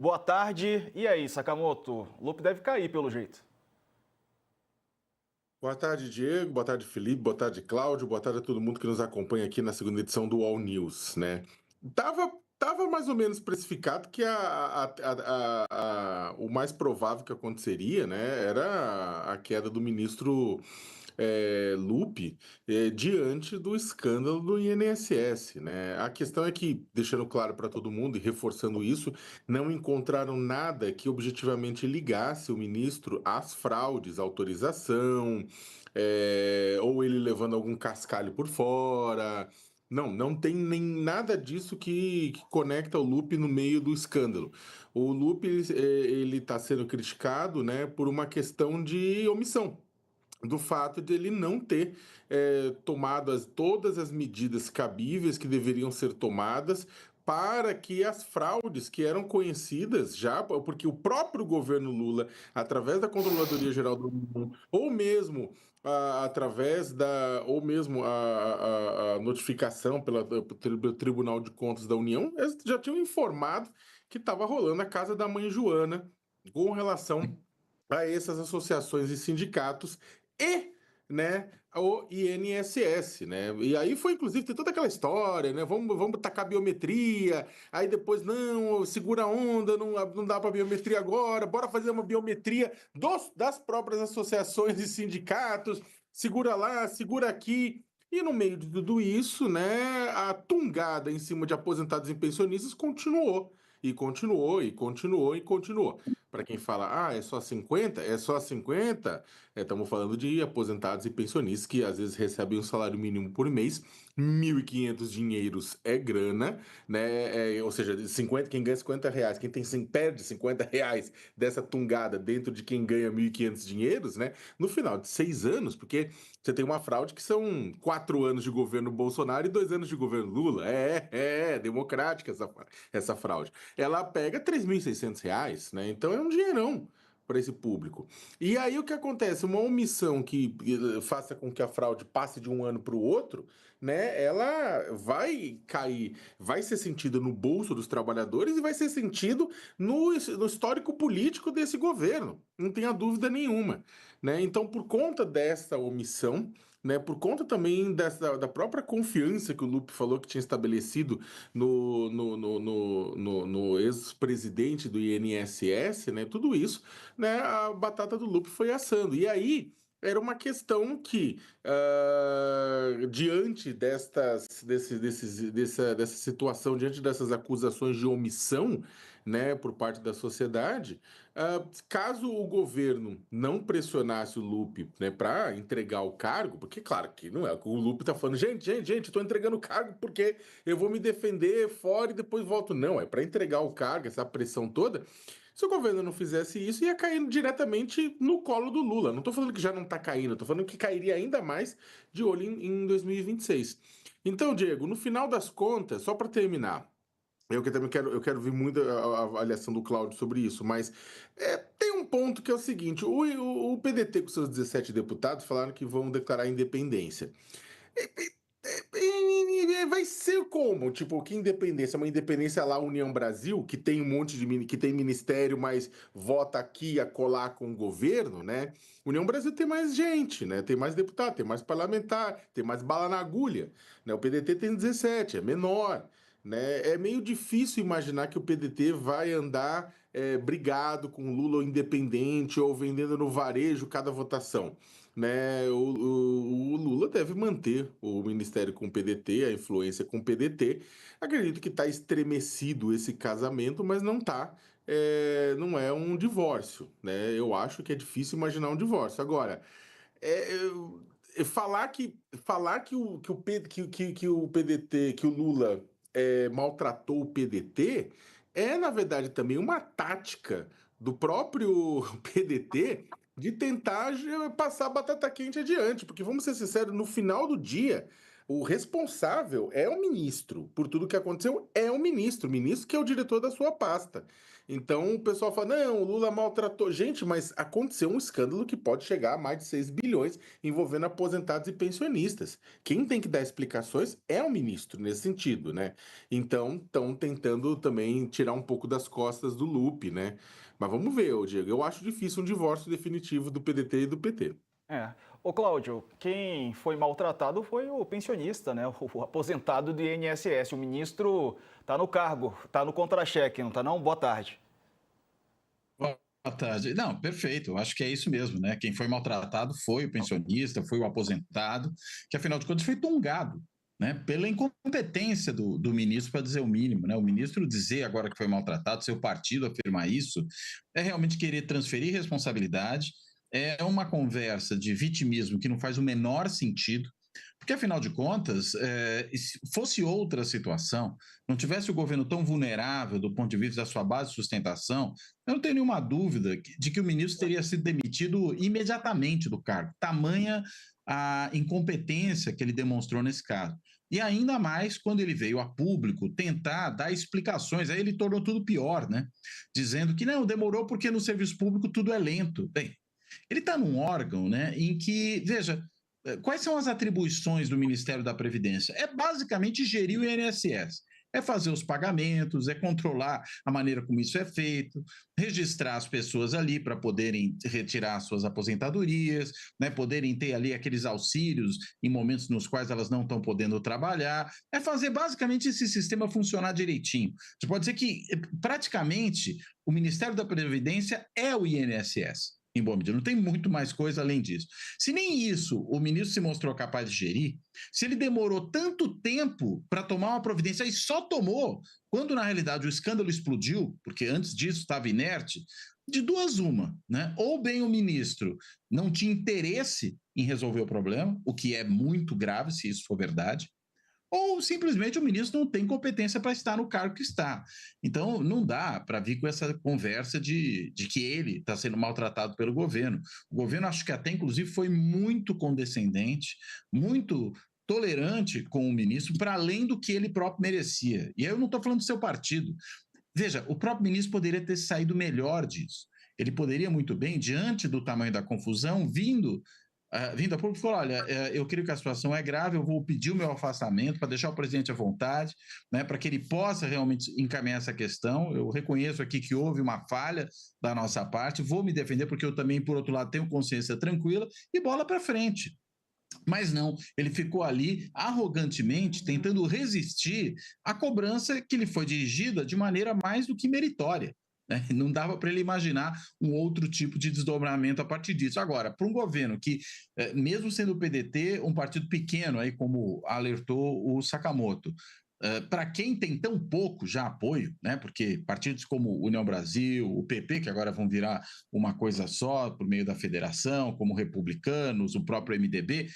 Boa tarde. E aí, Sakamoto? O Lupe deve cair, pelo jeito. Boa tarde, Diego. Boa tarde, Felipe. Boa tarde, Cláudio. Boa tarde a todo mundo que nos acompanha aqui na segunda edição do All News, né? Tava mais ou menos precificado que o mais provável que aconteceria, né, era a queda do ministro Lupe diante do escândalo do INSS, né? A questão é que, deixando claro para todo mundo e reforçando isso, não encontraram nada que objetivamente ligasse o ministro às fraudes, à autorização, ou ele levando algum cascalho por fora. Não tem nem nada disso que conecta o Lupe no meio do escândalo. O Lupe, ele está sendo criticado, né, por uma questão de omissão, do fato de ele não ter tomado todas as medidas cabíveis que deveriam ser tomadas para que as fraudes que eram conhecidas já, porque o próprio governo Lula, através da Controladoria Geral da União, ou mesmo através ou mesmo a notificação pelo Tribunal de Contas da União, eles já tinham informado que estava rolando a casa da mãe Joana com relação a essas associações e sindicatos e, né, o INSS, né? E aí foi, inclusive, tem toda aquela história, né? Vamos tacar biometria, aí depois, não, segura a onda, não dá para biometria agora, bora fazer uma biometria das próprias associações e sindicatos, segura lá, segura aqui. E no meio de tudo isso, né, a tungada em cima de aposentados e pensionistas continuou. E continuou, e continuou, e continuou. Para quem fala, é só 50, é só 50, estamos falando de aposentados e pensionistas que às vezes recebem um salário mínimo por mês, 1.500 dinheiros é grana, né? Ou seja, 50, quem ganha R$ 50, perde R$ 50 dessa tungada dentro de quem ganha 1.500 dinheiros, né? No final de 6 anos, porque você tem uma fraude que são 4 anos de governo Bolsonaro e 2 anos de governo Lula. É democrática essa fraude. Ela pega R$ 3.600, né? Então é um dinheirão para esse público. E aí o que acontece? Uma omissão que faça com que a fraude passe de um ano para o outro, né? Ela vai cair, vai ser sentida no bolso dos trabalhadores e vai ser sentido no histórico político desse governo. Não tenha dúvida nenhuma, né? Então, por conta dessa omissão, né, por conta também da própria confiança que o Lupe falou que tinha estabelecido no ex-presidente do INSS, né? Tudo isso, né? A batata do Lupe foi assando. E aí era uma questão que, diante dessa situação, diante dessas acusações de omissão, né, por parte da sociedade, caso o governo não pressionasse o Lupe, né, para entregar o cargo, porque claro que não é, o Lupe tá falando, gente, eu tô entregando o cargo porque eu vou me defender fora e depois volto. Não, é para entregar o cargo, essa pressão toda. Se o governo não fizesse isso, ia cair diretamente no colo do Lula. Não tô falando que já não tá caindo, tô falando que cairia ainda mais de olho em 2026. Então, Diego, no final das contas, só para terminar, eu quero ver muito a avaliação do Cláudio sobre isso, mas tem um ponto que é o seguinte: o PDT, com seus 17 deputados, falaram que vão declarar independência. Vai ser como? Tipo, que independência? Uma independência lá, União Brasil, que tem um monte que tem ministério, mas vota aqui a colar com o governo, né? União Brasil tem mais gente, né? Tem mais deputado, tem mais parlamentar, tem mais bala na agulha, né? O PDT tem 17, é menor, né? É meio difícil imaginar que o PDT vai andar brigado com o Lula ou independente ou vendendo no varejo cada votação, né? O Lula deve manter o ministério com o PDT, a influência com o PDT. Acredito que está estremecido esse casamento, mas não está. Não é um divórcio, né? Eu acho que é difícil imaginar um divórcio. Agora, falar que o PDT, que o Lula maltratou o PDT, na verdade, também uma tática do próprio PDT de tentar passar a batata quente adiante, porque vamos ser sinceros, no final do dia, o responsável é o ministro, por tudo que aconteceu, é o ministro que é o diretor da sua pasta. Então o pessoal fala: não, o Lula maltratou. Gente, mas aconteceu um escândalo que pode chegar a mais de 6 bilhões envolvendo aposentados e pensionistas. Quem tem que dar explicações é o ministro nesse sentido, né? Então estão tentando também tirar um pouco das costas do Lupe, né? Mas vamos ver, ô Diego. Eu acho difícil um divórcio definitivo do PDT e do PT. É. Ô Cláudio, quem foi maltratado foi o pensionista, né? O aposentado do INSS. O ministro está no cargo, está no contra-cheque, não está não? Boa tarde. Boa tarde. Não, perfeito. Eu acho que é isso mesmo, né? Quem foi maltratado foi o pensionista, foi o aposentado, que afinal de contas foi tongado, né? Pela incompetência do ministro, para dizer o mínimo, né? O ministro dizer agora que foi maltratado, seu partido afirmar isso, é realmente querer transferir responsabilidade. É uma conversa de vitimismo que não faz o menor sentido. Porque, afinal de contas, se fosse outra situação, não tivesse o governo tão vulnerável do ponto de vista da sua base de sustentação, eu não tenho nenhuma dúvida de que o ministro teria sido demitido imediatamente do cargo. Tamanha a incompetência que ele demonstrou nesse caso. E ainda mais quando ele veio a público tentar dar explicações, aí ele tornou tudo pior, né? Dizendo que não, demorou porque no serviço público tudo é lento. Bem, ele está num órgão, né, em que, veja, quais são as atribuições do Ministério da Previdência? É basicamente gerir o INSS. É fazer os pagamentos, é controlar a maneira como isso é feito, registrar as pessoas ali para poderem retirar suas aposentadorias, né, poderem ter ali aqueles auxílios em momentos nos quais elas não estão podendo trabalhar. É fazer basicamente esse sistema funcionar direitinho. Você pode dizer que praticamente o Ministério da Previdência é o INSS. Em boa medida, não tem muito mais coisa além disso. Se nem isso o ministro se mostrou capaz de gerir, se ele demorou tanto tempo para tomar uma providência e só tomou quando na realidade o escândalo explodiu, porque antes disso estava inerte, de duas uma, né? Ou bem o ministro não tinha interesse em resolver o problema, o que é muito grave se isso for verdade, ou simplesmente o ministro não tem competência para estar no cargo que está. Então, não dá para vir com essa conversa de que ele está sendo maltratado pelo governo. O governo, acho que até, inclusive, foi muito condescendente, muito tolerante com o ministro, para além do que ele próprio merecia. E aí eu não estou falando do seu partido. Veja, o próprio ministro poderia ter saído melhor disso. Ele poderia muito bem, diante do tamanho da confusão, vindo a público e falou: olha, eu creio que a situação é grave, eu vou pedir o meu afastamento para deixar o presidente à vontade, né, para que ele possa realmente encaminhar essa questão. Eu reconheço aqui que houve uma falha da nossa parte, vou me defender, porque eu também, por outro lado, tenho consciência tranquila e bola para frente. Mas não, ele ficou ali arrogantemente tentando resistir à cobrança que lhe foi dirigida de maneira mais do que meritória. Né? Não dava para ele imaginar um outro tipo de desdobramento a partir disso. Agora, para um governo que, mesmo sendo o PDT, um partido pequeno, aí como alertou o Sakamoto, para quem tem tão pouco já apoio, né? Porque partidos como União Brasil, o PP, que agora vão virar uma coisa só por meio da federação, como republicanos, o próprio MDB,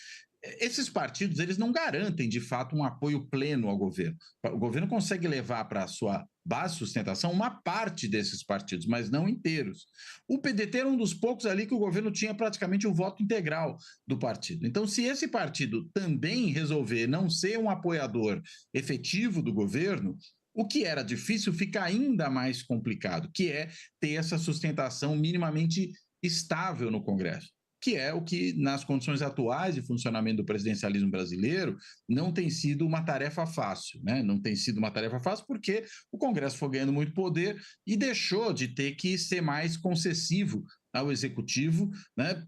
esses partidos eles não garantem de fato um apoio pleno ao governo. O governo consegue levar para a sua base de sustentação uma parte desses partidos, mas não inteiros. O PDT era um dos poucos ali que o governo tinha praticamente o voto integral do partido. Então, se esse partido também resolver não ser um apoiador efetivo do governo, o que era difícil fica ainda mais complicado, que é ter essa sustentação minimamente estável no Congresso, que é o que, nas condições atuais de funcionamento do presidencialismo brasileiro, não tem sido uma tarefa fácil, né? Não tem sido uma tarefa fácil porque o Congresso foi ganhando muito poder e deixou de ter que ser mais concessivo ao executivo, né,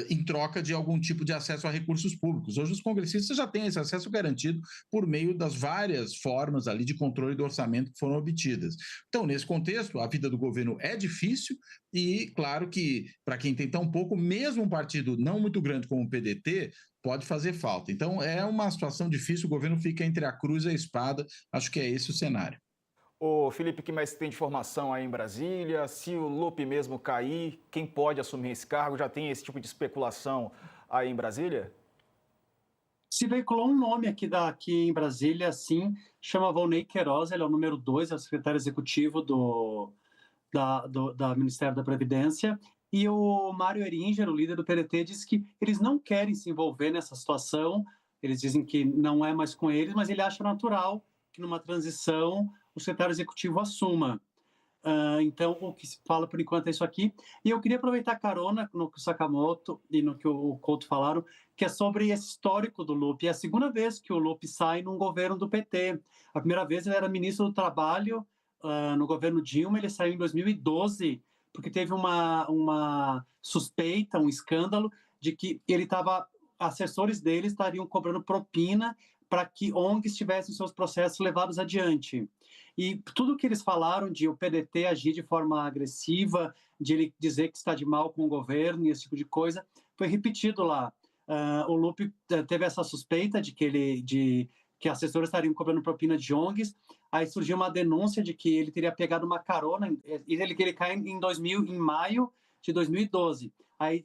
em troca de algum tipo de acesso a recursos públicos. Hoje os congressistas já têm esse acesso garantido por meio das várias formas ali de controle do orçamento que foram obtidas. Então, nesse contexto, a vida do governo é difícil e, claro que, para quem tem tão pouco, mesmo um partido não muito grande como o PDT, pode fazer falta. Então, é uma situação difícil, o governo fica entre a cruz e a espada, acho que é esse o cenário. Ô Felipe, que mais tem de formação aí em Brasília? Se o Lupe mesmo cair, quem pode assumir esse cargo? Já tem esse tipo de especulação aí em Brasília? Se veiculou um nome aqui em Brasília, sim, chama Volney Queiroz, ele é o número 2, é o secretário executivo da Ministério da Previdência, e o Mário Eringer, o líder do PDT, disse que eles não querem se envolver nessa situação, eles dizem que não é mais com eles, mas ele acha natural que numa transição o secretário executivo assuma. Então, o que se fala por enquanto é isso aqui. E eu queria aproveitar carona no que o Sakamoto e no que o Couto falaram, que é sobre esse histórico do Lupe. É a segunda vez que o Lupe sai num governo do PT. A primeira vez ele era ministro do Trabalho no governo Dilma, ele saiu em 2012, porque teve uma suspeita, um escândalo, de que assessores dele estariam cobrando propina para que ONGs tivessem seus processos levados adiante. E tudo que eles falaram de o PDT agir de forma agressiva, de ele dizer que está de mal com o governo e esse tipo de coisa, foi repetido lá. O Lupe teve essa suspeita de que assessores estariam cobrando propina de ONGs. Aí surgiu uma denúncia de que ele teria pegado uma carona, e ele cai em maio de 2012. Aí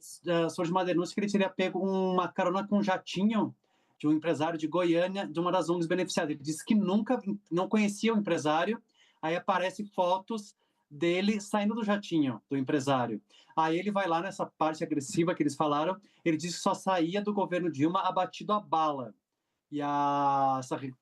surge uma denúncia que ele teria pego uma carona com um jatinho de um empresário de Goiânia, de uma das ONGs beneficiadas. Ele disse que nunca, não conhecia o empresário, aí aparecem fotos dele saindo do jatinho, do empresário. Aí ele vai lá nessa parte agressiva que eles falaram, ele disse que só saía do governo Dilma abatido a bala. E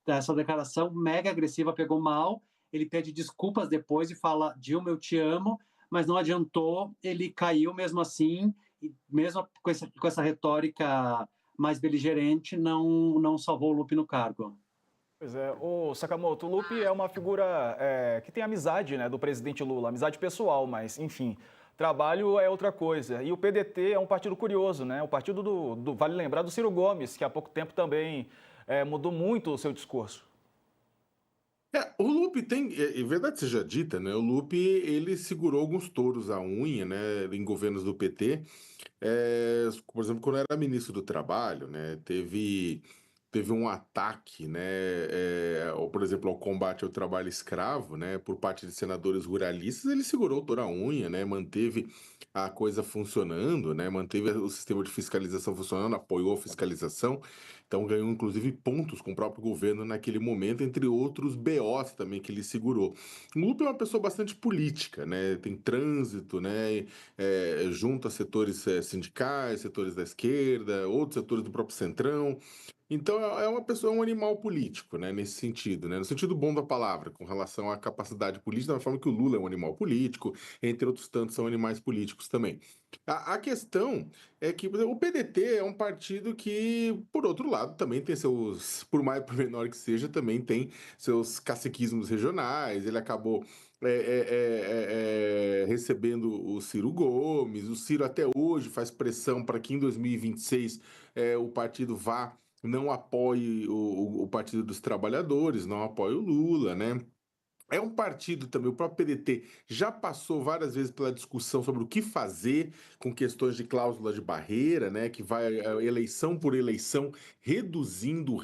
essa declaração mega agressiva pegou mal, ele pede desculpas depois e fala, Dilma, eu te amo, mas não adiantou, ele caiu mesmo assim, e mesmo com essa retórica mais beligerante, não salvou o Lupe no cargo. Pois é, o Sakamoto, o Lupe é uma figura que tem amizade, né, do presidente Lula, amizade pessoal, mas, enfim, trabalho é outra coisa. E o PDT é um partido curioso, né? O partido vale lembrar, do Ciro Gomes, que há pouco tempo também mudou muito o seu discurso. O Lupe tem, em verdade seja dita, né? O Lupe, ele segurou alguns touros à unha, né? Em governos do PT. Por exemplo, quando era ministro do Trabalho, né? Teve um ataque, né? Por exemplo, ao combate ao trabalho escravo, né? Por parte de senadores ruralistas, ele segurou o touro à unha, né? Manteve a coisa funcionando, né? Manteve o sistema de fiscalização funcionando, apoiou a fiscalização. Então ganhou inclusive pontos com o próprio governo naquele momento, entre outros BOs também que ele segurou. O Lupe é uma pessoa bastante política, né? Tem trânsito, né? Junto a setores sindicais, setores da esquerda, outros setores do próprio Centrão. Então é uma pessoa, é um animal político, né? Nesse sentido, né? No sentido bom da palavra, com relação à capacidade política, da forma que o Lula é um animal político, entre outros tantos são animais políticos também. A questão é que, por exemplo, o PDT é um partido que, por outro lado, também tem seus, por mais por menor que seja, também tem seus caciquismos regionais. Ele acabou recebendo o Ciro Gomes. O Ciro até hoje faz pressão para que em 2026 o partido não apoie o Partido dos Trabalhadores, não apoie o Lula, né? É um partido também, o próprio PDT já passou várias vezes pela discussão sobre o que fazer com questões de cláusula de barreira, né, que vai eleição por eleição, reduzindo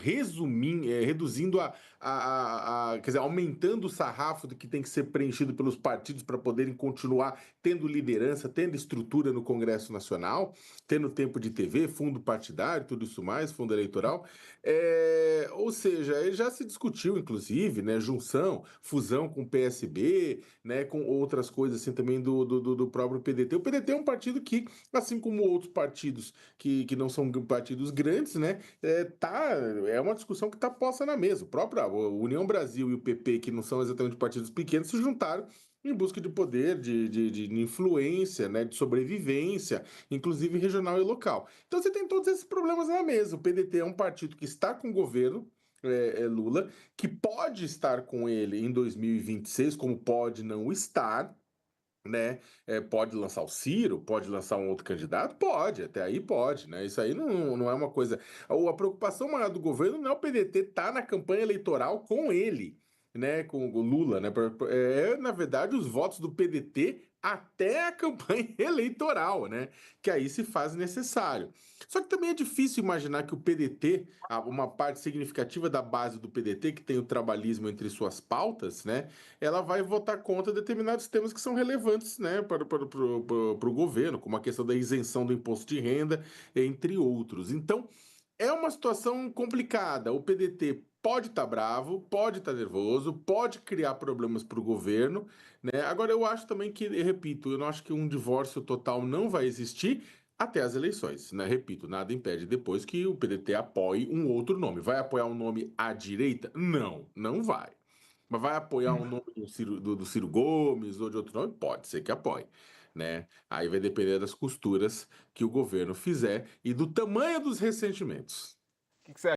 quer dizer, aumentando o sarrafo do que tem que ser preenchido pelos partidos para poderem continuar tendo liderança, tendo estrutura no Congresso Nacional, tendo tempo de TV, fundo partidário, tudo isso mais, fundo eleitoral. Ou seja, já se discutiu, inclusive, né, fusão com o PSB, né, com outras coisas assim também do próprio PDT. O PDT é um partido que, assim como outros partidos que não são partidos grandes, né, é uma discussão que está posta na mesa. O próprio União Brasil e o PP, que não são exatamente partidos pequenos, se juntaram em busca de poder, de influência, né, de sobrevivência, inclusive regional e local. Então você tem todos esses problemas na mesa. O PDT é um partido que está com o governo, Lula, que pode estar com ele em 2026, como pode não estar, né? Pode lançar o Ciro, pode lançar um outro candidato? Pode, até aí pode, né? Isso aí não é uma coisa. A preocupação maior do governo não é o PDT estar na campanha eleitoral com ele, né? Com o Lula, né? Na verdade, os votos do PDT até a campanha eleitoral, né? Que aí se faz necessário. Só que também é difícil imaginar que o PDT, uma parte significativa da base do PDT, que tem o trabalhismo entre suas pautas, né? Ela vai votar contra determinados temas que são relevantes, né, para o governo, como a questão da isenção do imposto de renda, entre outros. Então, é uma situação complicada. O PDT pode estar bravo, pode estar nervoso, pode criar problemas para o governo, né? Agora, eu acho também que, repito, eu não acho que um divórcio total não vai existir até as eleições, né? Repito, nada impede depois que o PDT apoie um outro nome. Vai apoiar um nome à direita? Não vai. Mas vai apoiar um nome do Ciro Gomes ou de outro nome? Pode ser que apoie, né? Aí vai depender das costuras que o governo fizer e do tamanho dos ressentimentos. O que você